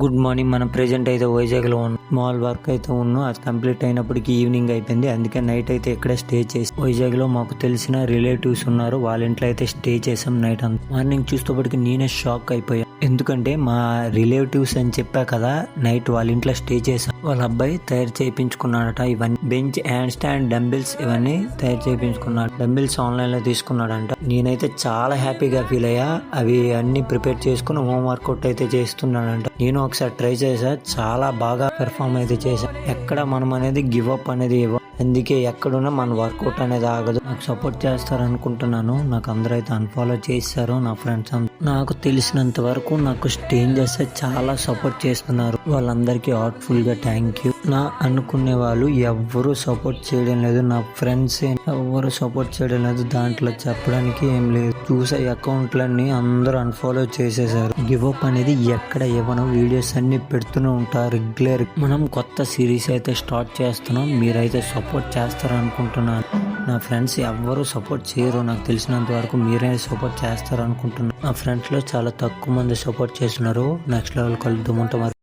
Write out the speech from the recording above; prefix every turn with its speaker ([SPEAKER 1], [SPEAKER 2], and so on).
[SPEAKER 1] Good morning. మనం present అయితే వైజాగ్లో ఉన్నాం. స్మాల్ వర్క్ అయితే ఉన్నాం. అది కంప్లీట్ అయినప్పటికీ ఈవినింగ్ అయిపోయింది. అందుకే నైట్ అయితే ఇక్కడే స్టే చేసి వైజాగ్లో మాకు తెలిసిన రిలేటివ్స్ ఉన్నారు. వాళ్ళ ఇంట్లో అయితే స్టే చేసాం నైట్ అంతా. మార్నింగ్ చూసేటప్పటికి నేనే షాక్ అయిపోయా. ఎందుకంటే మా రిలేటివ్స్ అని చెప్పా కదా, నైట్ వాళ్ళ ఇంట్లో స్టే చేసాం. వాళ్ళ అబ్బాయి తయారు చేయించుకున్నాడట. ఇవన్నీ బెంచ్, హ్యాండ్ స్టాండ్, డంబిల్స్ ఇవన్నీ తయారు చేయించుకున్నాడు. డంబిల్స్ ఆన్లైన్ లో తీసుకున్నాడంట. నేనైతే చాలా హ్యాపీగా ఫీల్ అయ్యా. అవి అన్ని ప్రిపేర్ చేసుకుని హోమ్ వర్కౌట్ అయితే చేస్తున్నాడంట. నేను ఒకసారి ట్రై చేసా, చాలా బాగా పెర్ఫామ్ అయితే చేశా. ఎక్కడ మనం అనేది గివ్ అప్ అనేది ఇవ్వం. అందుకే ఎక్కడున్నా మన వర్కౌట్ అనేది ఆగదు. నాకు సపోర్ట్ చేస్తారు అనుకుంటున్నాను. నాకు అందరూ అయితే అన్ఫాలో చేశారు, నా ఫ్రెండ్స్ నాకు తెలిసినంత వరకు నాకు స్ట్రేంజర్స్ చాలా సపోర్ట్ చేస్తున్నారు. వాళ్ళందరికీ హార్ట్ఫుల్ గా థ్యాంక్ యూ. నా అనుకునే వాళ్ళు ఎవ్వరూ సపోర్ట్ చేయడం లేదు. నా ఫ్రెండ్స్ ఎవ్వరు సపోర్ట్ చేయడం లేదు. దాంట్లో చెప్పడానికి ఏం లేదు. చూసే అకౌంట్లన్నీ అందరూ అన్ఫాలో చేసేసారు. గివ్ అప్ అనేది ఎక్కడ ఇవ్వను. వీడియోస్ అన్ని పెడుతూనే ఉంటారు రెగ్యులర్. మనం కొత్త సిరీస్ అయితే స్టార్ట్ చేస్తున్నాం. మీరైతే సపోర్ట్ చేస్తారు అనుకుంటున్నాను. నా ఫ్రెండ్స్ ఎవ్వరూ సపోర్ట్ చేయరు. నాకు తెలిసినంత వరకు మీరే సపోర్ట్ చేస్తారు అనుకుంటున్నాను. నా ఫ్రెండ్స్ లో చాలా తక్కువ మంది సపోర్ట్ చేస్తున్నారు. Next level కలుద్దామంటే